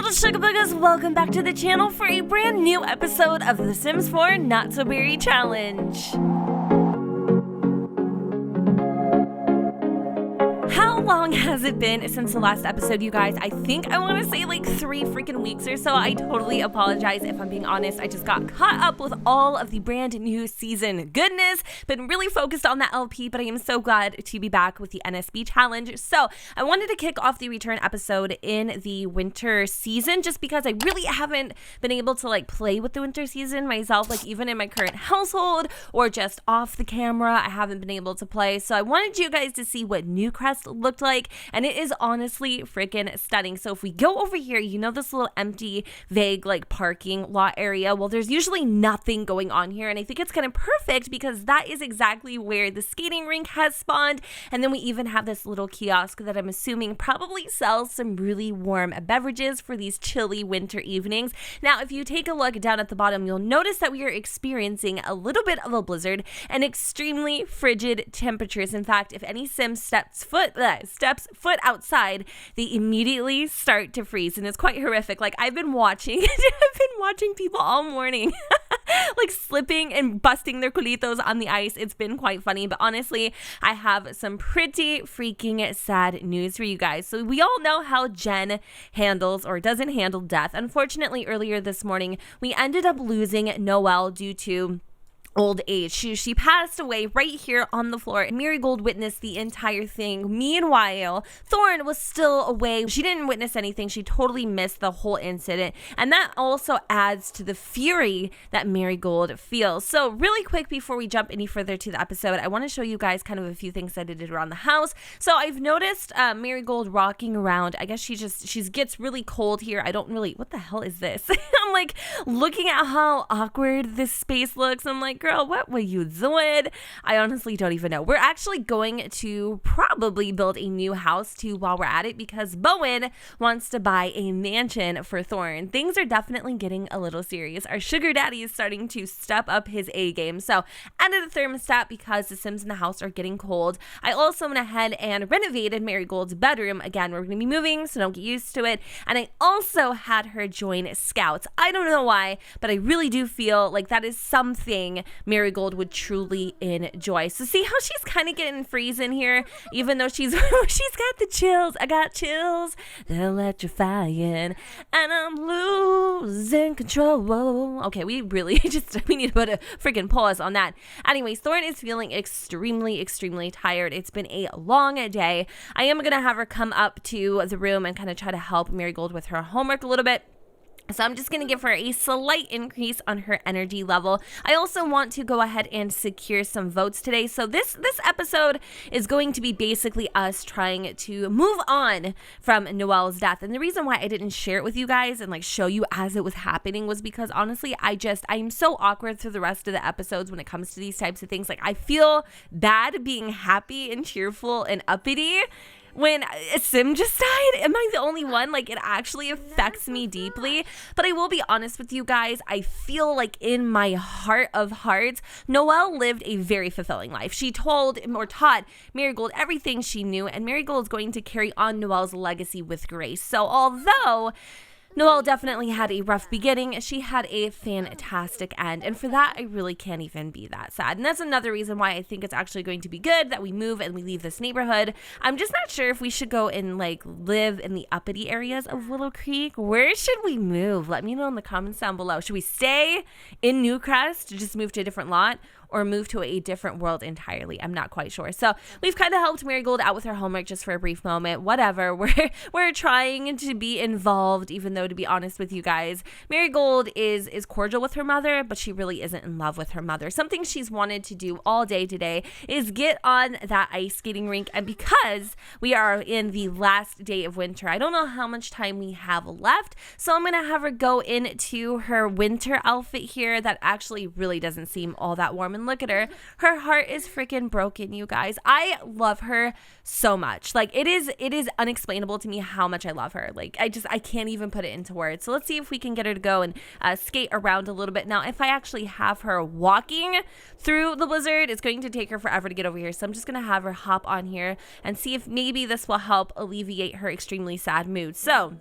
Untitled Chapter, welcome back to the channel for a brand new episode of the Sims 4 Not So Berry Challenge. How long has it been since the last episode, you guys? I think I want to say like 3 freaking weeks or so. I totally apologize if I'm being honest. I just got caught up with all of the brand new season goodness. Been really focused on that LP, but I am so glad to be back with the NSB challenge. So I wanted to kick off the return episode in the winter season just because I really haven't been able to like play with the winter season myself, like even in my current household or just off the camera. I haven't been able to play. So I wanted you guys to see what Newcrest looked like, and it is honestly freaking stunning. So if we go over here, you know this little empty vague like parking lot area, well there's usually nothing going on here, and I think it's kind of perfect because that is exactly where the skating rink has spawned. And then we even have this little kiosk that I'm assuming probably sells some really warm beverages for these chilly winter evenings. Now if you take a look down at the bottom, you'll notice that we are experiencing a little bit of a blizzard and extremely frigid temperatures. In fact, if any sim steps foot outside, they immediately start to freeze, and it's quite horrific. Like I've been watching people all morning like slipping and busting their culitos on the ice. It's been quite funny, but honestly, I have some pretty freaking sad news for you guys. So we all know how Jen handles or doesn't handle death. Unfortunately, earlier this morning, we ended up losing Noelle due to old age. She passed away right here on the floor. Marigold witnessed the entire thing. Meanwhile, Thorn was still away. She didn't witness anything. She totally missed the whole incident. And that also adds to the fury that Marigold feels. So really quick before we jump any further to the episode, I want to show you guys kind of a few things that I did around the house. So I've noticed Marigold rocking around. I guess she gets really cold here. I don't really, what the hell is this? I'm like looking at how awkward this space looks. I'm like, girl, what were you doing? I honestly don't even know. We're actually going to probably build a new house too while we're at it because Bowen wants to buy a mansion for Thorn. Things are definitely getting a little serious. Our sugar daddy is starting to step up his A game. So added a thermostat because the Sims in the house are getting cold. I also went ahead and renovated Marigold's bedroom. Again, we're going to be moving, so don't get used to it. And I also had her join Scouts. I don't know why, but I really do feel like that is something Marigold would truly enjoy. So see how she's kind of getting freezing here, even though she's got the chills. I got chills, they're electrifying, and I'm losing control. Okay, we need to put a freaking pause on that. Anyways, Thorn is feeling extremely tired. It's been a long day. I am gonna have her come up to the room and kind of try to help Marigold with her homework a little bit. So I'm just going to give her a slight increase on her energy level. I also want to go ahead and secure some votes today. So this episode is going to be basically us trying to move on from Noelle's death. And the reason why I didn't share it with you guys and like show you as it was happening was because honestly, I'm so awkward through the rest of the episodes when it comes to these types of things. Like I feel bad being happy and cheerful and uppity when a sim just died. Am I the only one? Like it actually affects me deeply. But I will be honest with you guys, I feel like in my heart of hearts, Noelle lived a very fulfilling life. She told or taught Marigold everything she knew, and Marigold is going to carry on Noelle's legacy with grace. So although Noelle definitely had a rough beginning, she had a fantastic end, and for that I really can't even be that sad. And that's another reason why I think it's actually going to be good that we move and we leave this neighborhood. I'm just not sure if we should go and like live in the uppity areas of Little Creek. Where should we move? Let me know in the comments down below. Should we stay in Newcrest, just move to a different lot, or move to a different world entirely? I'm not quite sure. So we've kind of helped Marigold out with her homework just for a brief moment. Whatever. We're trying to be involved, even though to be honest with you guys, Marigold is cordial with her mother, but she really isn't in love with her mother. Something she's wanted to do all day today is get on that ice skating rink. And because we are in the last day of winter, I don't know how much time we have left. So I'm going to have her go into her winter outfit here that actually really doesn't seem all that warm. And look at her. Her heart is freaking broken, you guys. I love her so much. Like it is unexplainable to me how much I love her. Like I can't even put it into words. So let's see if we can get her to go and skate around a little bit. Now, if I actually have her walking through the blizzard, it's going to take her forever to get over here. So I'm just going to have her hop on here and see if maybe this will help alleviate her extremely sad mood. So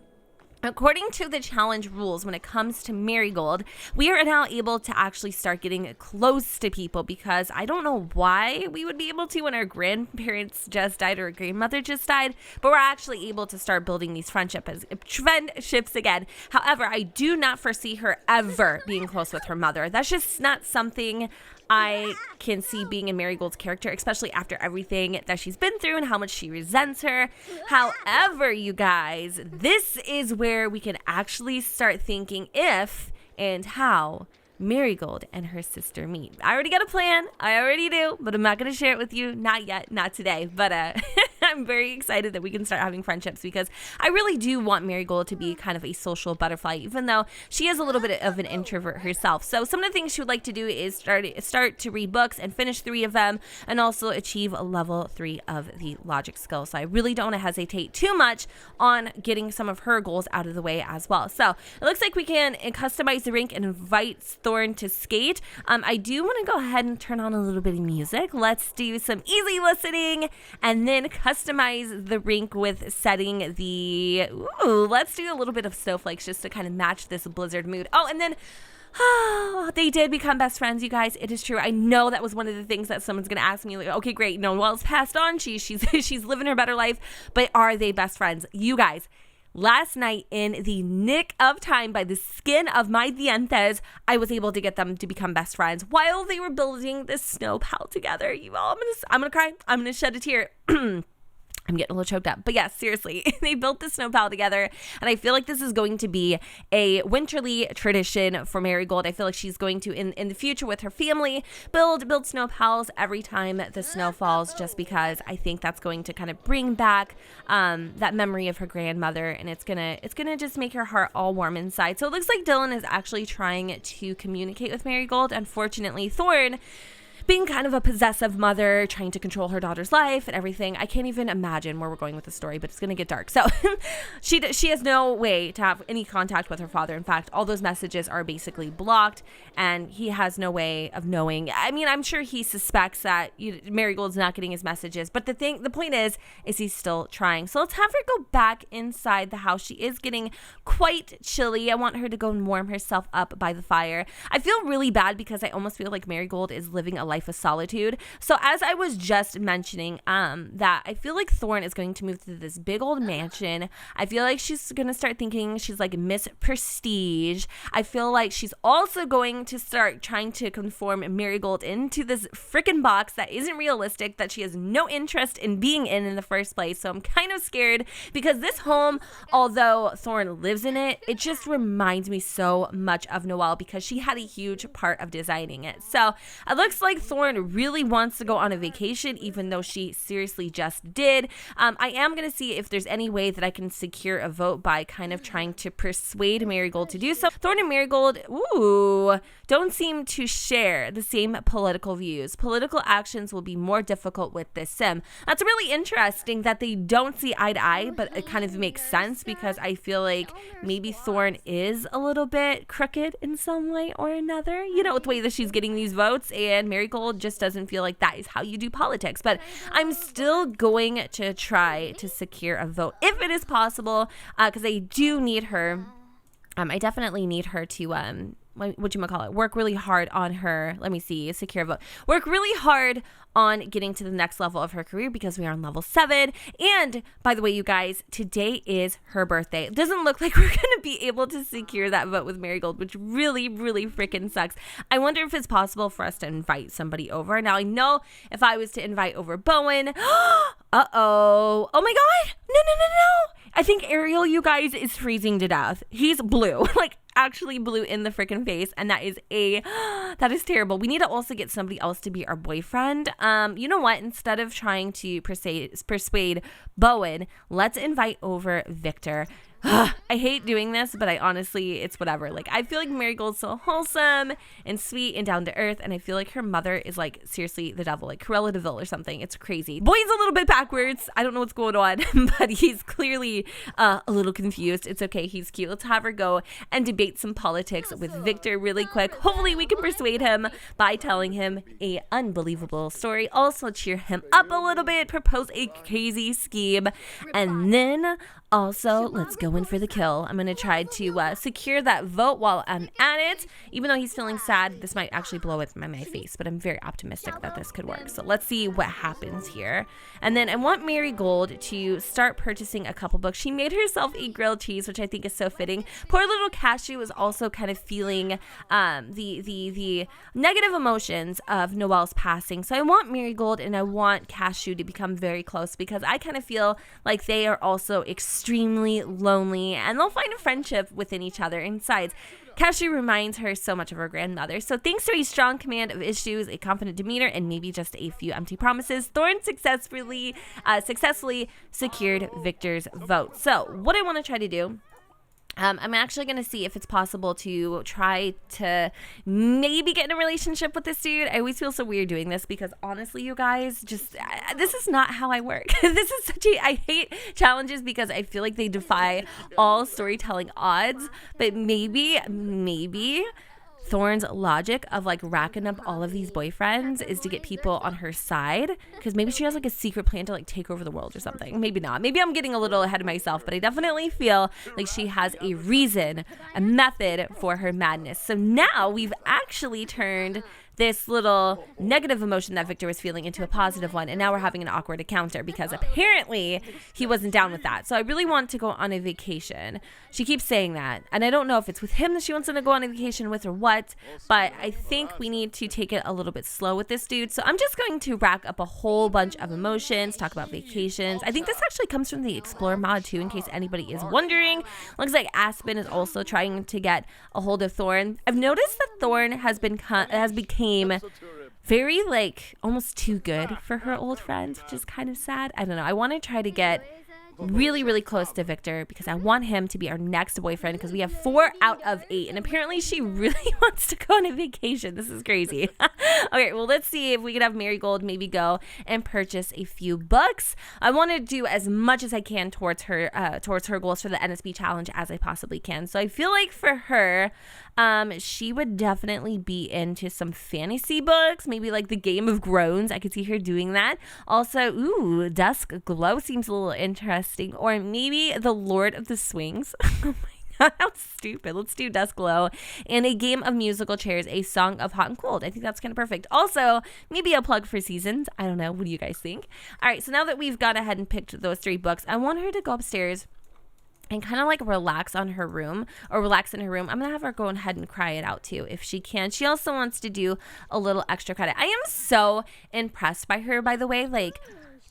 According to the challenge rules, when it comes to Marigold, we are now able to actually start getting close to people, because I don't know why we would be able to when our grandparents just died or a grandmother just died, but we're actually able to start building these friendships again. However, I do not foresee her ever being close with her mother. That's just not something I can see being in Marigold's character, especially after everything that she's been through and how much she resents her. However, you guys, this is where we can actually start thinking if and how Marigold and her sister meet. I already got a plan. I already do, but I'm not going to share it with you. Not yet. Not today. But I'm very excited that we can start having friendships, because I really do want Marigold to be kind of a social butterfly, even though she is a little bit of an introvert herself. So some of the things she would like to do is start to read books and finish 3 of them, and also achieve a level 3 of the logic skill. So I really don't want to hesitate too much on getting some of her goals out of the way as well. So it looks like we can customize the rink and invite Thorn to skate. I do want to go ahead and turn on a little bit of music. Let's do some easy listening and then customize the rink with setting the, let's do a little bit of snowflakes just to kind of match this blizzard mood. Oh, and then they did become best friends, you guys. It is true. I know that was one of the things that someone's going to ask me, like, okay, great. No, well, it's passed on. She's living her better life, but are they best friends? You guys, last night, in the nick of time, by the skin of my dientes, I was able to get them to become best friends while they were building this snow pal together. You all, I'm gonna cry. I'm gonna shed a tear. I'm getting a little choked up. But yeah, seriously, they built the snow pal together, and I feel like this is going to be a winterly tradition for Marigold. I feel like she's going to, in the future with her family, build snow pals every time the snow falls, just because I think that's going to kind of bring back that memory of her grandmother, and it's gonna just make her heart all warm inside. So it looks like Dylan is actually trying to communicate with Marigold. Unfortunately, Thorn, being kind of a possessive mother, trying to control her daughter's life and everything. I can't even imagine where we're going with the story, but it's going to get dark. So she has no way to have any contact with her father. In fact, all those messages are basically blocked, and he has no way of knowing. I mean, I'm sure he suspects that Marigold's not getting his messages, but the point is he's still trying. So let's have her go back inside the house. She is getting quite chilly. I want her to go and warm herself up by the fire. I feel really bad because I almost feel like Marigold is living a life of solitude. So as I was just mentioning, that I feel like Thorn is going to move to this big old mansion. I feel like she's going to start thinking she's like Miss Prestige. I feel like she's also going to start trying to conform Marigold into this freaking box that isn't realistic, that she has no interest in being in the first place. So I'm kind of scared, because this home, although Thorn lives in it, it just reminds me so much of Noelle, because she had a huge part of designing it. So it looks like Thorn really wants to go on a vacation, even though she seriously just did. I am going to see if there's any way that I can secure a vote by kind of trying to persuade Marigold to do so. Thorn and Marigold, don't seem to share the same political views. Political actions will be more difficult with this sim. That's really interesting that they don't see eye to eye, but it kind of makes sense, because I feel like maybe Thorn is a little bit crooked in some way or another, you know, with the way that she's getting these votes, and Marigold just doesn't feel like that is how you do politics. But I'm still going to try to secure a vote if it is possible, because I do need her. I definitely need her to work really hard on her, secure a vote, work really hard on getting to the next level of her career, because we are on level 7. And by the way, you guys, today is her birthday. It doesn't look like we're going to be able to secure that vote with Marigold, which really, really freaking sucks. I wonder if it's possible for us to invite somebody over. Now, I know if I was to invite over Bowen, oh my God, no. I think Ariel, you guys, is freezing to death. He's blue, like actually blue in the freaking face, and that is terrible. We need to also get somebody else to be our boyfriend. You know what? Instead of trying to persuade Bowen, let's invite over Victor. I hate doing this, but it's whatever. Like, I feel like Marigold's so wholesome and sweet and down to earth, and I feel like her mother is like seriously the devil, like Cruella de Vil or something. It's crazy. Boy's a little bit backwards. I don't know what's going on, but he's clearly a little confused. It's okay. He's cute. Let's have her go and debate some politics with Victor really quick. Hopefully we can persuade him by telling him a unbelievable story. Also cheer him up a little bit, propose a crazy scheme, and then also let's go go in for the kill. I'm going to try to secure that vote while I'm at it. Even though he's feeling sad, this might actually blow up in my face, but I'm very optimistic that this could work. So let's see what happens here. And then I want Marigold to start purchasing a couple books. She made herself a grilled cheese, which I think is so fitting. Poor little Cashew is also kind of feeling the negative emotions of Noelle's passing. So I want Marigold and I want Cashew to become very close, because I kind of feel like they are also extremely lonely and they'll find a friendship within each other. And besides, Cashew reminds her so much of her grandmother. So thanks to a strong command of issues, a confident demeanor, and maybe just a few empty promises, Thorn successfully secured Victor's vote. So what I want to try to do, I'm actually going to see if it's possible to try to maybe get in a relationship with this dude. I always feel so weird doing this because honestly, you guys, this is not how I work. This is I hate challenges because I feel like they defy all storytelling odds, but maybe Thorn's logic of like racking up all of these boyfriends is to get people on her side, because maybe she has like a secret plan to like take over the world or something. Maybe not. Maybe I'm getting a little ahead of myself, but I definitely feel like she has a reason, a method for her madness. So now we've actually turned this little negative emotion that Victor was feeling into a positive one, and now we're having an awkward encounter because apparently he wasn't down with that. So I really want to go on a vacation. She keeps saying that, and I don't know if it's with him that she wants to go on a vacation with or what, but I think we need to take it a little bit slow with this dude. So I'm just going to rack up a whole bunch of emotions, talk about vacations. I think this actually comes from the Explore mod too, in case anybody is wondering. Looks like Aspen is also trying to get a hold of Thorn. I've noticed that Thorn has became very like almost too good for her old friends, which is kind of sad. I don't know. I want to try to get really close to Victor because I want him to be our next boyfriend, because we have 4 out of 8 and apparently she really wants to go on a vacation. This is crazy. Okay, well, let's see if we could have Marigold maybe go and purchase a few books. I want to do as much as I can towards her goals for the NSB challenge as I possibly can. So I feel like for her, she would definitely be into some fantasy books, maybe like the Game of Groans. I could see her doing that. Also, ooh, Dusk Glow seems a little interesting. Or maybe The Lord of the Swings. Oh my God, how stupid. Let's do Dusk Glow. And a Game of Musical Chairs, A Song of Hot and Cold. I think that's kind of perfect. Also, maybe a plug for seasons. I don't know. What do you guys think? All right, so now that we've gone ahead and picked those 3 books, I want her to go upstairs and kind of like relax in her room. I'm gonna have her go ahead and cry it out too if she can. She also wants to do a little extra credit. I am so impressed by her, by the way. Like,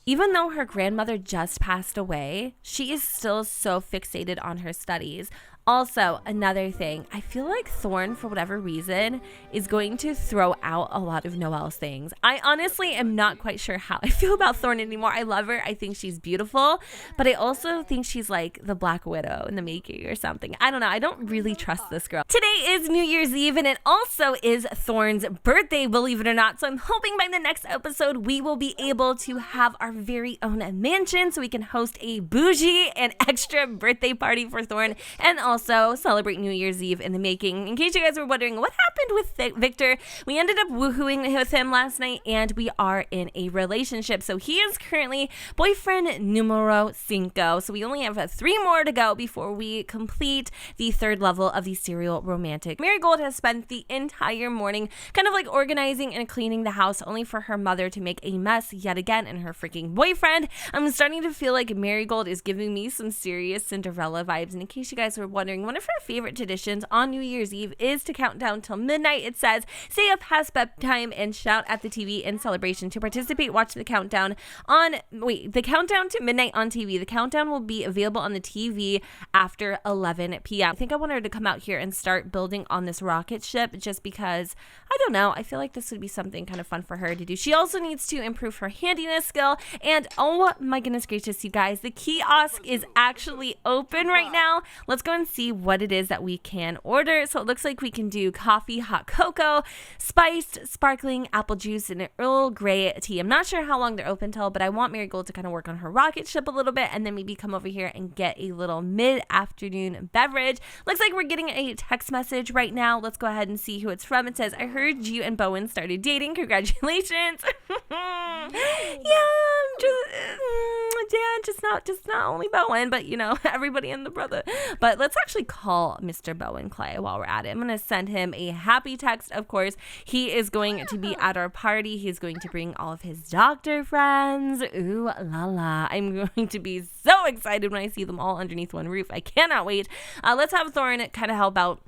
even though her grandmother just passed away, she is still so fixated on her studies. Also, another thing, I feel like Thorn, for whatever reason, is going to throw out a lot of Noelle's things. I honestly am not quite sure how I feel about Thorn anymore. I love her. I think she's beautiful, but I also think she's like the Black Widow in the making or something. I don't know. I don't really trust this girl. Today is New Year's Eve, and it also is Thorn's birthday, believe it or not. So I'm hoping by the next episode, we will be able to have our very own mansion so we can host a bougie and extra birthday party for Thorn, and also celebrate New Year's Eve in the making. In case you guys were wondering what happened with Victor, we ended up woohooing with him last night, and we are in a relationship. So he is currently boyfriend numero 5. So we only have 3 more to go before we complete the 3rd level of the serial romantic. Marigold has spent the entire morning kind of like organizing and cleaning the house, only for her mother to make a mess yet again and her freaking boyfriend. I'm starting to feel like Marigold is giving me some serious Cinderella vibes. And in case you guys were wondering, one of her favorite traditions on New Year's Eve is to count down till midnight. It says, say a past bedtime and shout at the TV in celebration. To participate, watch the countdown the countdown to midnight on TV. The countdown will be available on the TV after 11 p.m. I think I want her to come out here and start building on this rocket ship, just because, I don't know, I feel like this would be something kind of fun for her to do. She also needs to improve her handiness skill. And oh my goodness gracious, you guys, the kiosk is actually open right now. Let's go and see what it is that we can order. So it looks like we can do coffee, hot cocoa, spiced, sparkling apple juice, and an Earl Grey tea. I'm not sure how long they're open till, but I want Marigold to kind of work on her rocket ship a little bit and then maybe come over here and get a little mid-afternoon beverage. Looks like we're getting a text message right now. Let's go ahead and see who it's from. It says, I heard you and Bowen started dating. Congratulations. Yeah, Dan, just not only Bowen, but everybody and the brother. But let's actually call Mr. Bowen Clay while we're at it. I'm gonna send him a happy text. Of course, he is going to be at our party. He's going to bring all of his doctor friends. Ooh la la! I'm going to be so excited when I see them all underneath one roof. I cannot wait. Let's have Thorn kind of help out.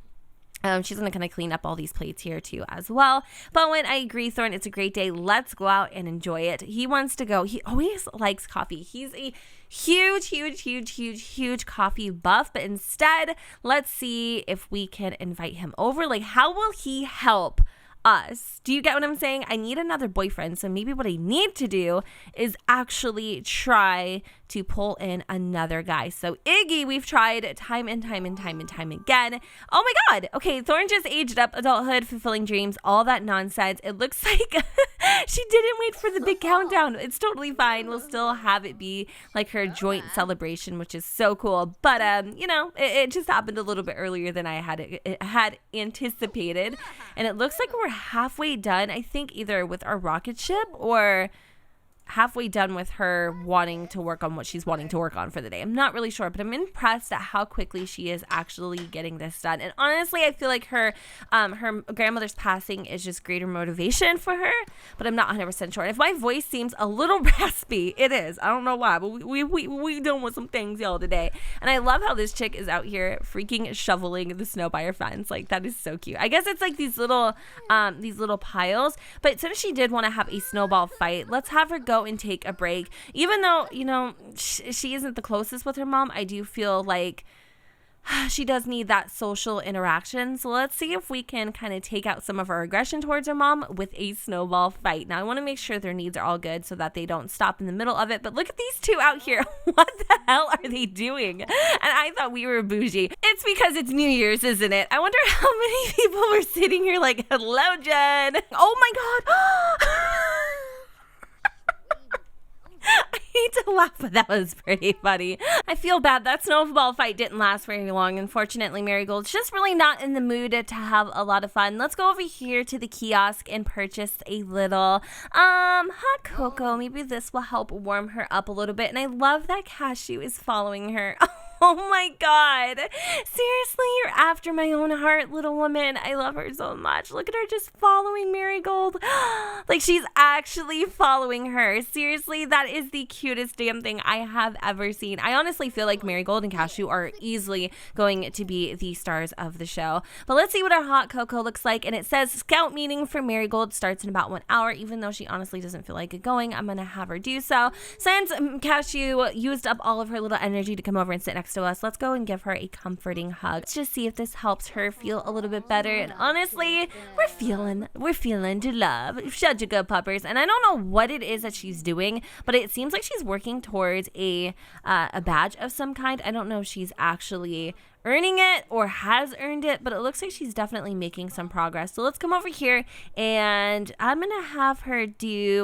She's going to kind of clean up all these plates here too as well. Bowen, I agree, Thorn, it's a great day. Let's go out and enjoy it. He wants to go. He always likes coffee. He's a huge coffee buff. But instead, let's see if we can invite him over. Like, how will he help us? Do you get what I'm saying? I need another boyfriend. So maybe what I need to do is actually try to pull in another guy. So Iggy, we've tried time and time again. Oh my God. Okay, Thorn just aged up, adulthood, fulfilling dreams, all that nonsense. It looks like she didn't wait for the big countdown. It's totally fine. We'll still have it be like her joint celebration, which is so cool. But it just happened a little bit earlier than I had anticipated. And it looks like we're halfway done, I think, either with our rocket ship or halfway done with her wanting to work on what she's wanting to work on for the day. I'm not really sure, but I'm impressed at how quickly she is actually getting this done. And honestly, I feel like her grandmother's passing is just greater motivation for her, but I'm not 100% sure. And if my voice seems a little raspy, it is. I don't know why, but we dealing with some things, y'all, today. And I love how this chick is out here freaking shoveling the snow by her fence. Like, that is so cute. I guess it's like these little piles, but since she did want to have a snowball fight, let's have her go and take a break. Even though she isn't the closest with her mom, I do feel like she does need that social interaction. So let's see if we can kind of take out some of our aggression towards her mom with a snowball fight. Now I want to make sure their needs are all good so that they don't stop in the middle of it. But look at these two out here. What the hell are they doing? And I thought we were bougie. It's because it's New Year's, isn't it? I wonder how many people were sitting here like, hello, Jen. Oh my God. I hate to laugh, but that was pretty funny. I feel bad. That snowball fight didn't last very long. Unfortunately, Marigold's just really not in the mood to have a lot of fun. Let's go over here to the kiosk and purchase a little hot cocoa. Maybe this will help warm her up a little bit. And I love that Cashew is following her. Oh my God. Seriously, you're after my own heart, little woman. I love her so much. Look at her just following Marigold. Like, she's actually following her. Seriously, that is the cutest damn thing I have ever seen. I honestly feel like Marigold and Cashew are easily going to be the stars of the show. But let's see what our hot cocoa looks like. And it says scout meeting for Marigold starts in about 1 hour. Even though she honestly doesn't feel like it going, I'm going to have her do so. Since Cashew used up all of her little energy to come over and sit next to us, let's go and give her a comforting hug. Let's just see if this helps her feel a little bit better. And honestly, we're feeling to love SUGA puppers. And I don't know what it is that she's doing, but it seems like she's working towards a badge of some kind. I don't know if she's actually earning it or has earned it, but it looks like she's definitely making some progress. So let's come over here and I'm gonna have her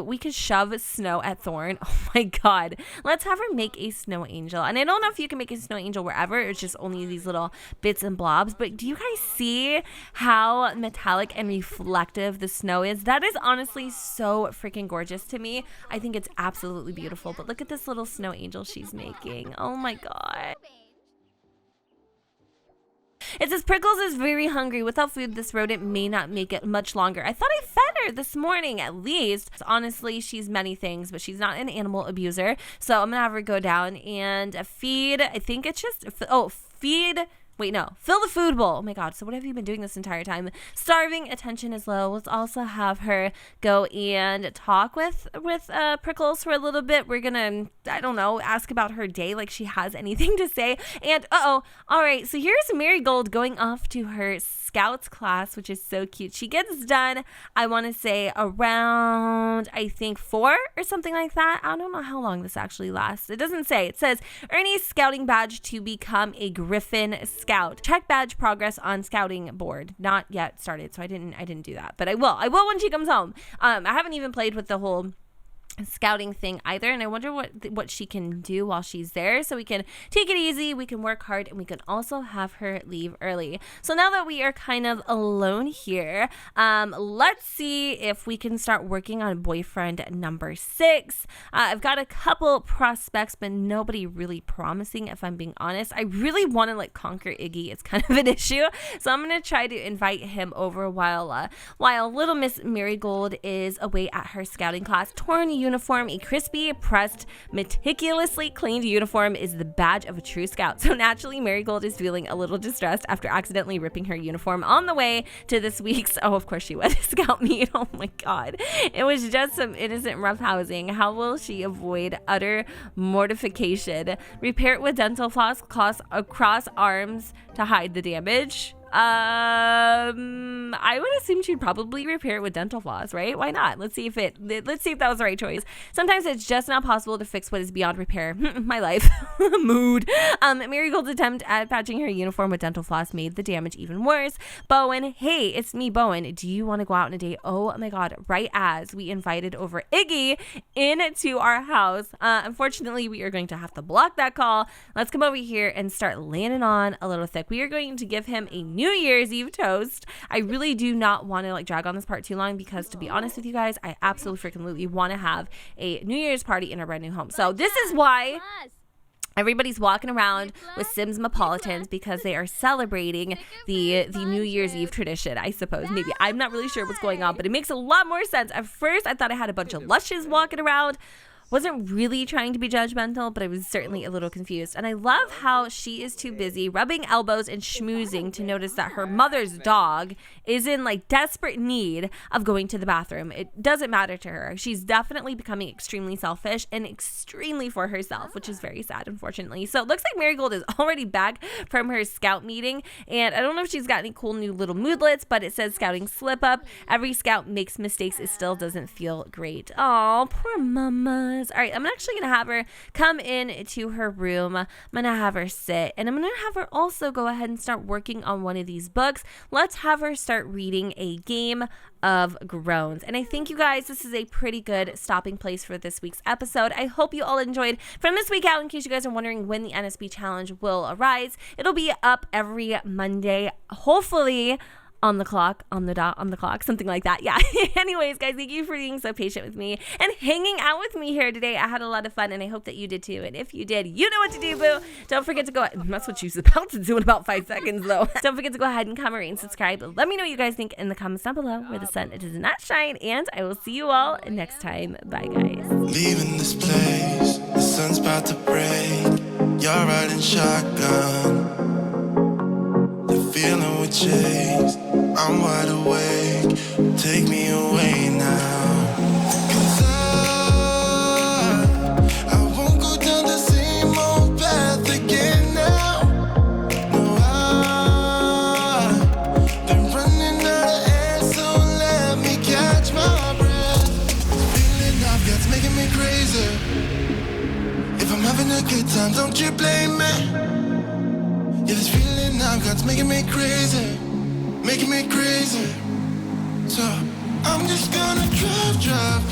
we could shove snow at Thorn. Oh my God. Let's have her make a snow angel. And I don't know if you can make a snow angel wherever, it's just only these little bits and blobs, but do you guys see how metallic and reflective the snow is? That is honestly so freaking gorgeous to me. I think it's absolutely beautiful, but look at this little snow angel she's making. Oh my God. It says Prickles is very hungry. Without food, this rodent may not make it much longer. I thought I fed her this morning at least. Honestly, she's many things, but she's not an animal abuser. So I'm going to have her go down and feed. I think it's just, feed. Wait, no. Fill the food bowl. Oh my God. So what have you been doing this entire time? Starving. Attention is low. Let's also have her go and talk with Prickles for a little bit. We're going to, I don't know, ask about her day like she has anything to say. And, all right. So here's Marigold going off to her Scouts class, which is so cute. She gets done, I want to say, around, I think, 4 or something like that. I don't know how long this actually lasts. It doesn't say. It says, earn a scouting badge to become a Griffin Scout. Check badge progress on scouting board. Not yet started, so I didn't do that. But I will when she comes home. I haven't even played with the whole scouting thing either, and I wonder what she can do while she's there, so we can take it easy, we can work hard, and we can also have her leave early. So now that we are kind of alone here, let's see if we can start working on boyfriend number 6. I've got a couple prospects, but nobody really promising, if I'm being honest. I really want to like conquer Iggy. It's kind of an issue, so I'm gonna try to invite him over while little Miss Marigold is away at her scouting class. THORN uniform, a crispy, pressed, meticulously cleaned uniform is the badge of a true scout. So naturally, Marigold is feeling a little distressed after accidentally ripping her uniform on the way to this week's, oh, of course she went to scout meet. Oh my God. It was just some innocent roughhousing. How will she avoid utter mortification? Repair it with dental floss across arms to hide the damage. I would assume she'd probably repair it with dental floss, right? Why not? Let's see if that was the right choice. Sometimes it's just not possible to fix what is beyond repair. My life. Mood. Marigold's attempt at patching her uniform with dental floss made the damage even worse. Bowen, hey, it's me, Bowen. Do you want to go out on a date? Oh my God. Right as we invited over Iggy into our house. Unfortunately, we are going to have to block that call. Let's come over here and start landing on a little thick. We are going to give him a New Year's Eve toast. I really do not want to like drag on this part too long because, to be honest with you guys, I absolutely freaking want to have a New Year's party in our brand new home. So this is why everybody's walking around with Simsmopolitans, because they are celebrating the New Year's Eve tradition, I suppose. Maybe. I'm not really sure what's going on, but it makes a lot more sense. At first, I thought I had a bunch of lushes walking around. Wasn't really trying to be judgmental, but I was certainly a little confused. And I love how she is too busy rubbing elbows and schmoozing to notice that her mother's dog is in like desperate need of going to the bathroom. It doesn't matter to her. She's definitely becoming extremely selfish and extremely for herself, which is very sad, unfortunately. So it looks like Marigold is already back from her scout meeting, and I don't know if she's got any cool new little moodlets, but it says scouting slip up. Every scout makes mistakes. It still doesn't feel great. Oh, poor mama. All right, I'm actually going to have her come in to her room. I'm going to have her sit, and I'm going to have her also go ahead and start working on one of these books. Let's have her start reading A Game of Groans. And I think, you guys, this is a pretty good stopping place for this week's episode. I hope you all enjoyed. From this week out, in case you guys are wondering when the NSP challenge will arise, it'll be up every Monday, hopefully on the clock, on the dot, on the clock, something like that. Yeah. Anyways, guys, thank you for being so patient with me and hanging out with me here today. I had a lot of fun, and I hope that you did too. And if you did, you know what to do, boo. Don't forget to go, that's what she's about to do in about 5 seconds, though. Don't forget to go ahead and comment, rate, and subscribe. Let me know what you guys think in the comments down below, where the sun does not shine, and I will see you all next time. Bye, guys. Leaving this place, the sun's about to break. You're riding shotgun. The feeling we chase, I'm wide awake. Take me away now. 'Cause I won't go down the same old path again now. No, I've been running out of air, so let me catch my breath. Feeling I've got's making me crazy. If I'm having a good time, don't you blame me. Yeah, this feeling I've got's making me crazy. Making me crazy. So I'm just gonna drive